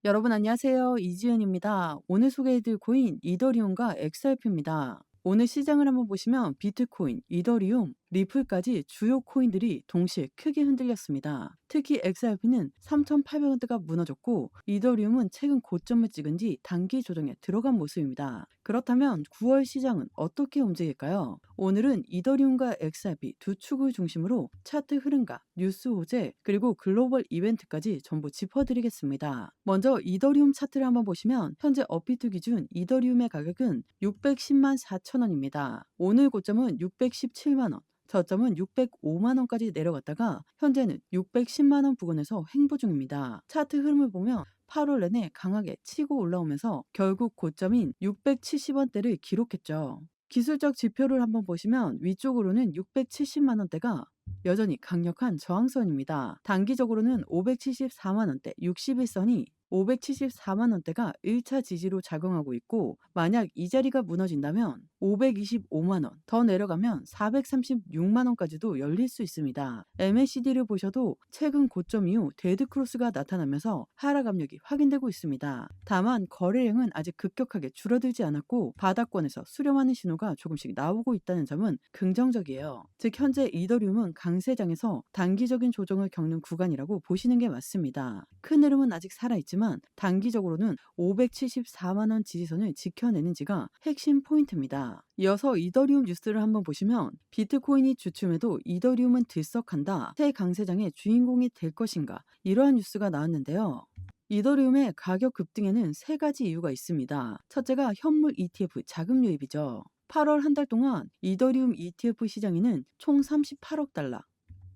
여러분 안녕하세요. 이지은입니다. 오늘 소개해드릴 코인 이더리움과 XRP입니다. 오늘 시장을 한번 보시면 비트코인, 이더리움, 리플까지 주요 코인들이 동시에 크게 흔들렸습니다. 특히 XRP는 3,800원대가 무너졌고 이더리움은 최근 고점을 찍은 뒤 단기 조정에 들어간 모습입니다. 그렇다면 9월 시장은 어떻게 움직일까요? 오늘은 이더리움과 XRP 두 축을 중심으로 차트 흐름과 뉴스 호재 그리고 글로벌 이벤트까지 전부 짚어드리겠습니다. 먼저 이더리움 차트를 한번 보시면 현재 업비트 기준 이더리움의 가격은 610만 4천원입니다. 오늘 고점은 617만원, 저점은 605만원까지 내려갔다가 현재는 610만원 부근에서 횡보 중입니다. 차트 흐름을 보면 8월 내내 강하게 치고 올라오면서 결국 고점인 670원대를 기록했죠. 기술적 지표를 한번 보시면 위쪽으로는 670만원대가 여전히 강력한 저항선입니다. 단기적으로는 574만원대 61선이 574만원대가 1차 지지로 작용하고 있고 만약 이 자리가 무너진다면 525만원 더 내려가면 436만원까지도 열릴 수 있습니다. MACD를 보셔도 최근 고점 이후 데드크로스가 나타나면서 하락 압력이 확인되고 있습니다. 다만 거래량은 아직 급격하게 줄어들지 않았고 바닥권에서 수렴하는 신호가 조금씩 나오고 있다는 점은 긍정적이에요. 즉 현재 이더리움은 강세장에서 단기적인 조정을 겪는 구간이라고 보시는 게 맞습니다. 큰 흐름은 아직 살아있지만 단기적으로는 574만원 지지선을 지켜내는지가 핵심 포인트입니다. 이어서 이더리움 뉴스를 한번 보시면 비트코인이 주춤해도 이더리움은 들썩한다. 새 강세장의 주인공이 될 것인가? 이러한 뉴스가 나왔는데요. 이더리움의 가격 급등에는 세 가지 이유가 있습니다. 첫째가 현물 ETF 자금 유입이죠. 8월 한 달 동안 이더리움 ETF 시장에는 총 38억 달러,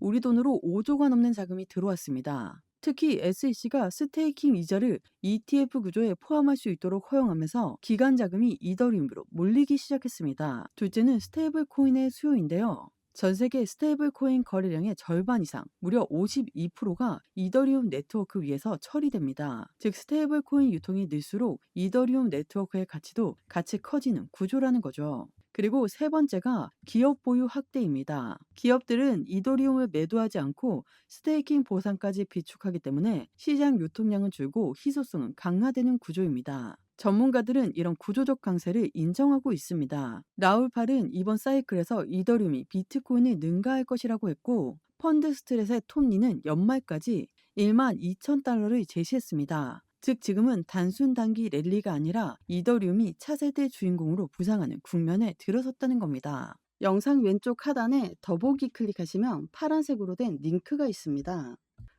우리 돈으로 5조가 넘는 자금이 들어왔습니다. 특히 SEC가 스테이킹 이자를 ETF 구조에 포함할 수 있도록 허용하면서 기관 자금이 이더리움으로 몰리기 시작했습니다. 둘째는 스테이블 코인의 수요인데요. 전 세계 스테이블 코인 거래량의 절반 이상, 무려 52%가 이더리움 네트워크 위에서 처리됩니다. 즉 스테이블 코인 유통이 늘수록 이더리움 네트워크의 가치도 같이 커지는 구조라는 거죠. 그리고 세 번째가 기업 보유 확대입니다. 기업들은 이더리움을 매도하지 않고 스테이킹 보상까지 비축하기 때문에 시장 유통량은 줄고 희소성은 강화되는 구조입니다. 전문가들은 이런 구조적 강세를 인정하고 있습니다. 라울 팔은 이번 사이클에서 이더리움이 비트코인을 능가할 것이라고 했고 펀드 스트렛의 톰리는 연말까지 1만 2천 달러를 제시했습니다. 즉 지금은 단순 단기 랠리가 아니라 이더리움이 차세대 주인공으로 부상하는 국면에 들어섰다는 겁니다. 영상 왼쪽 하단에 더보기 클릭하시면 파란색으로 된 링크가 있습니다.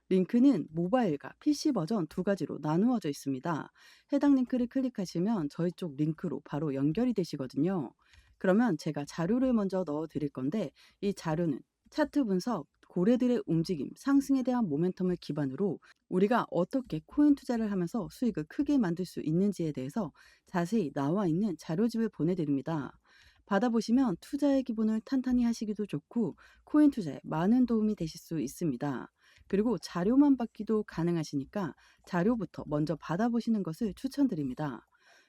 링크는 모바일과 PC 버전 두 가지로 나누어져 있습니다. 해당 링크를 클릭하시면 저희 쪽 링크로 바로 연결이 되시거든요. 그러면 제가 자료를 먼저 넣어 드릴 건데 이 자료는 차트 분석, 고래들의 움직임, 상승에 대한 모멘텀을 기반으로 우리가 어떻게 코인 투자를 하면서 수익을 크게 만들 수 있는지에 대해서 자세히 나와 있는 자료집을 보내드립니다. 받아보시면 투자의 기본을 탄탄히 하시기도 좋고 코인 투자에 많은 도움이 되실 수 있습니다. 그리고 자료만 받기도 가능하시니까 자료부터 먼저 받아보시는 것을 추천드립니다.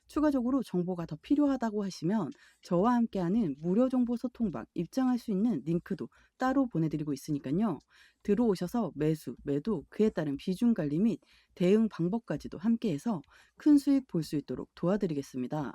추가적으로 정보가 더 필요하다고 하시면 저와 함께하는 무료 정보 소통방 입장할 수 있는 링크도 따로 보내드리고 있으니까요. 들어오셔서 매수, 매도, 그에 따른 비중 관리 및 대응 방법까지도 함께해서 큰 수익 볼 수 있도록 도와드리겠습니다.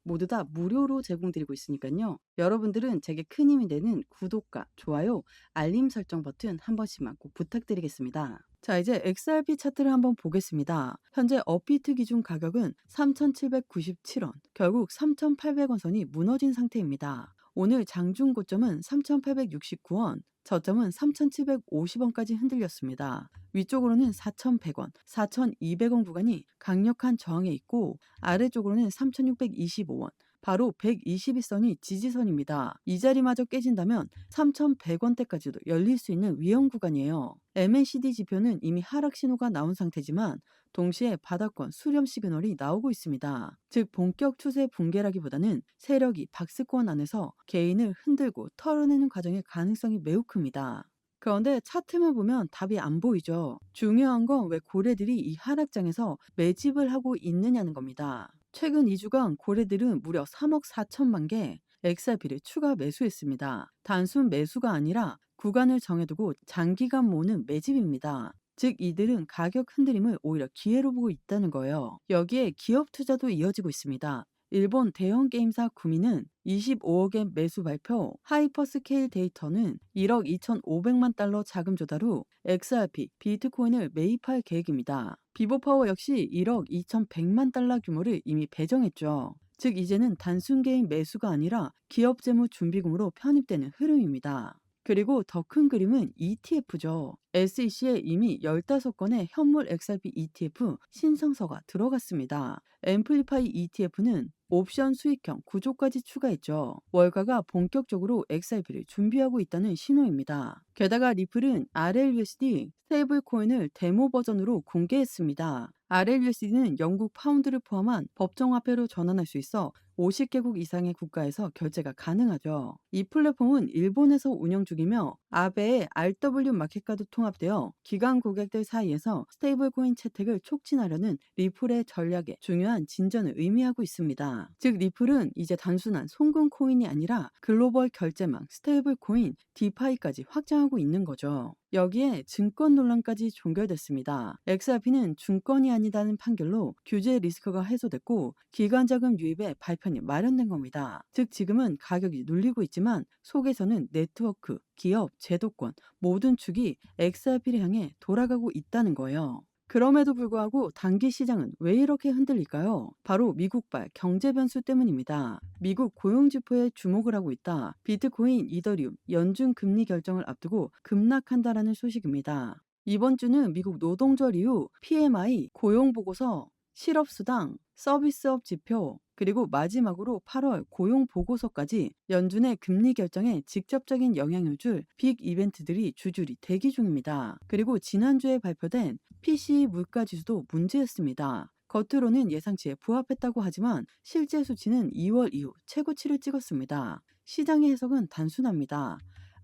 모두 다 무료로 제공드리고 있으니까요. 여러분들은 제게 큰 힘이 되는 구독과 좋아요, 알림 설정 버튼 한 번씩만 꼭 부탁드리겠습니다. 자, 이제 XRP 차트를 한번 보겠습니다. 현재 업비트 기준 가격은 3,797원, 결국 3,800원 선이 무너진 상태입니다. 오늘 장중 고점은 3,869원, 저점은 3,750원까지 흔들렸습니다. 위쪽으로는 4,100원, 4,200원 구간이 강력한 저항에 있고 아래쪽으로는 3,625원, 바로 121선이 지지선입니다. 이 자리마저 깨진다면 3,100원대까지도 열릴 수 있는 위험 구간이에요. MACD 지표는 이미 하락 신호가 나온 상태지만 동시에 바닥권 수렴 시그널이 나오고 있습니다. 즉 본격 추세 붕괴라기보다는 세력이 박스권 안에서 개인을 흔들고 털어내는 과정의 가능성이 매우 큽니다. 그런데 차트만 보면 답이 안 보이죠. 중요한 건 왜 고래들이 이 하락장에서 매집을 하고 있느냐는 겁니다. 최근 2주간 고래들은 무려 3억 4천만 개 XRP를 추가 매수했습니다. 단순 매수가 아니라 구간을 정해두고 장기간 모으는 매집입니다. 즉 이들은 가격 흔들림을 오히려 기회로 보고 있다는 거예요. 여기에 기업 투자도 이어지고 있습니다. 일본 대형 게임사 구미는 25억의 매수 발표, 하이퍼스케일 데이터는 1억 2,500만 달러 자금 조달 후 XRP, 비트코인을 매입할 계획입니다. 비보파워 역시 1억 2,100만 달러 규모를 이미 배정했죠. 즉 이제는 단순 개인 매수가 아니라 기업 재무 준비금으로 편입되는 흐름입니다. 그리고 더 큰 그림은 ETF죠. SEC에 이미 15건의 현물 XRP ETF 신청서가 들어갔습니다. 앰플리파이 ETF는 옵션 수익형 구조까지 추가했죠. 월가가 본격적으로 XRP를 준비하고 있다는 신호입니다. 게다가 리플은 RLUSD 스테이블 코인을 데모 버전으로 공개했습니다. RLUSD는 영국 파운드를 포함한 법정화폐로 전환할 수 있어 50개국 이상의 국가에서 결제가 가능하죠. 이 플랫폼은 일본에서 운영 중이며 아베의 RW 마켓과도 통합되어 기관 고객들 사이에서 스테이블 코인 채택을 촉진하려는 리플의 전략에 중요한 진전을 의미하고 있습니다. 즉 리플은 이제 단순한 송금 코인이 아니라 글로벌 결제망 스테이블 코인 디파이까지 확장하고 있는 거죠. 여기에 증권 논란까지 종결됐습니다. XRP는 증권이 아니다는 판결로 규제 리스크가 해소됐고 기관 자금 유입에 발판이 마련된 겁니다. 즉 지금은 가격이 눌리고 있지만 속에서는 네트워크, 기업, 제도권 모든 축이 XRP를 향해 돌아가고 있다는 거예요. 그럼에도 불구하고 단기 시장은 왜 이렇게 흔들릴까요? 바로 미국발 경제 변수 때문입니다. 미국 고용지표에 주목을 하고 있다. 비트코인, 이더리움, 연준 금리 결정을 앞두고 급락한다라는 소식입니다. 이번 주는 미국 노동절 이후 PMI, 고용보고서, 실업수당, 서비스업 지표, 그리고 마지막으로 8월 고용보고서까지 연준의 금리 결정에 직접적인 영향을 줄 빅 이벤트들이 주줄이 대기 중입니다. 그리고 지난주에 발표된 PCE 물가지수도 문제였습니다. 겉으로는 예상치에 부합했다고 하지만 실제 수치는 2월 이후 최고치를 찍었습니다. 시장의 해석은 단순합니다.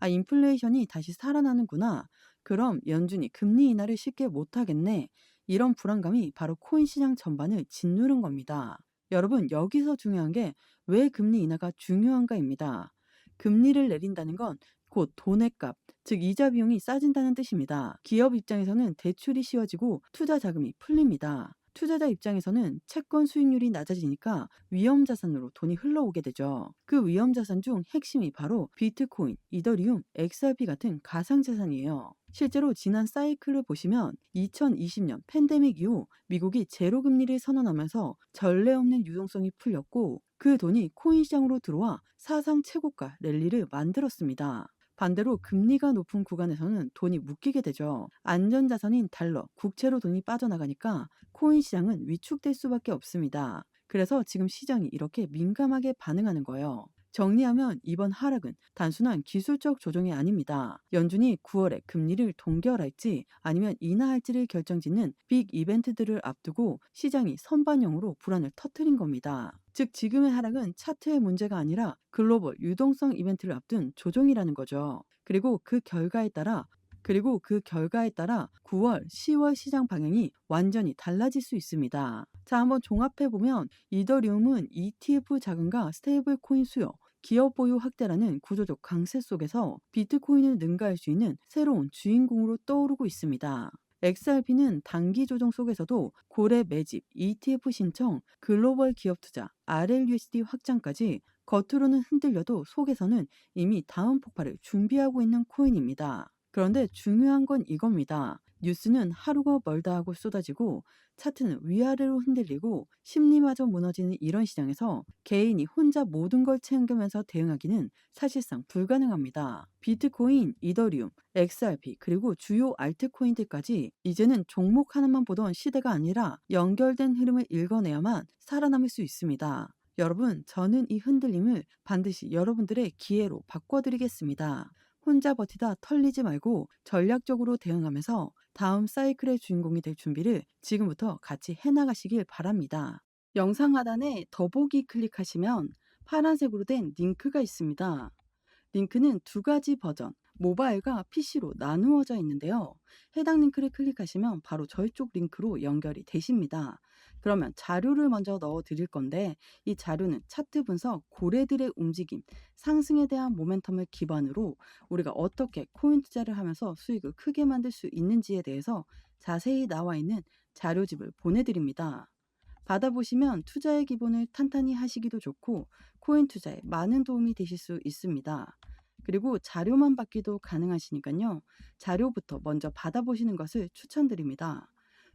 인플레이션이 다시 살아나는구나. 그럼 연준이 금리 인하를 쉽게 못하겠네. 이런 불안감이 바로 코인 시장 전반을 짓누른 겁니다. 여러분, 여기서 중요한 게 왜 금리 인하가 중요한가입니다. 금리를 내린다는 건 곧 돈의 값, 즉 이자 비용이 싸진다는 뜻입니다. 기업 입장에서는 대출이 쉬워지고 투자 자금이 풀립니다. 투자자 입장에서는 채권 수익률이 낮아지니까 위험 자산으로 돈이 흘러오게 되죠. 그 위험 자산 중 핵심이 바로 비트코인, 이더리움, XRP 같은 가상 자산이에요. 실제로 지난 사이클을 보시면 2020년 팬데믹 이후 미국이 제로 금리를 선언하면서 전례 없는 유동성이 풀렸고 그 돈이 코인 시장으로 들어와 사상 최고가 랠리를 만들었습니다. 반대로 금리가 높은 구간에서는 돈이 묶이게 되죠. 안전자산인 달러, 국채로 돈이 빠져나가니까 코인 시장은 위축될 수밖에 없습니다. 그래서 지금 시장이 이렇게 민감하게 반응하는 거예요. 정리하면 이번 하락은 단순한 기술적 조정이 아닙니다. 연준이 9월에 금리를 동결할지 아니면 인하할지를 결정짓는 빅 이벤트들을 앞두고 시장이 선반영으로 불안을 터뜨린 겁니다. 즉 지금의 하락은 차트의 문제가 아니라 글로벌 유동성 이벤트를 앞둔 조정이라는 거죠. 그리고 그 결과에 따라 9월, 10월 시장 방향이 완전히 달라질 수 있습니다. 자, 한번 종합해보면 이더리움은 ETF 자금과 스테이블 코인 수요, 기업 보유 확대라는 구조적 강세 속에서 비트코인을 능가할 수 있는 새로운 주인공으로 떠오르고 있습니다. XRP는 단기 조정 속에서도 고래 매집, ETF 신청, 글로벌 기업 투자, RLUSD 확장까지 겉으로는 흔들려도 속에서는 이미 다음 폭발을 준비하고 있는 코인입니다. 그런데 중요한 건 이겁니다. 뉴스는 하루가 멀다 하고 쏟아지고 차트는 위아래로 흔들리고 심리마저 무너지는 이런 시장에서 개인이 혼자 모든 걸 챙기면서 대응하기는 사실상 불가능합니다. 비트코인, 이더리움, XRP 그리고 주요 알트코인들까지 이제는 종목 하나만 보던 시대가 아니라 연결된 흐름을 읽어내야만 살아남을 수 있습니다. 여러분, 저는 이 흔들림을 반드시 여러분들의 기회로 바꿔드리겠습니다. 혼자 버티다 털리지 말고 전략적으로 대응하면서 다음 사이클의 주인공이 될 준비를 지금부터 같이 해나가시길 바랍니다. 영상 하단에 더보기 클릭하시면 파란색으로 된 링크가 있습니다. 링크는 두 가지 버전, 모바일과 PC로 나누어져 있는데요. 해당 링크를 클릭하시면 바로 저희 쪽 링크로 연결이 되십니다. 그러면 자료를 먼저 넣어 드릴 건데 이 자료는 차트 분석, 고래들의 움직임, 상승에 대한 모멘텀을 기반으로 우리가 어떻게 코인 투자를 하면서 수익을 크게 만들 수 있는지에 대해서 자세히 나와 있는 자료집을 보내드립니다. 받아보시면 투자의 기본을 탄탄히 하시기도 좋고 코인 투자에 많은 도움이 되실 수 있습니다. 그리고 자료만 받기도 가능하시니까요. 자료부터 먼저 받아보시는 것을 추천드립니다.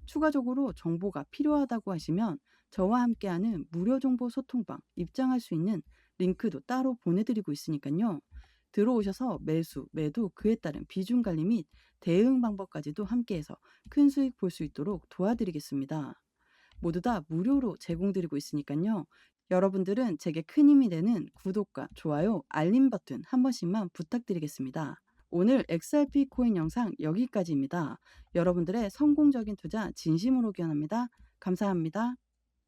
추가적으로 정보가 필요하다고 하시면 저와 함께하는 무료 정보 소통방 입장할 수 있는 링크도 따로 보내드리고 있으니까요. 들어오셔서 매수, 매도, 그에 따른 비중 관리 및 대응 방법까지도 함께해서 큰 수익 볼 수 있도록 도와드리겠습니다. 모두 다 무료로 제공드리고 있으니까요. 여러분들은 제게 큰 힘이 되는 구독과 좋아요, 알림 버튼 한 번씩만 부탁드리겠습니다. 오늘 XRP 코인 영상 여기까지입니다. 여러분들의 성공적인 투자 진심으로 기원합니다. 감사합니다.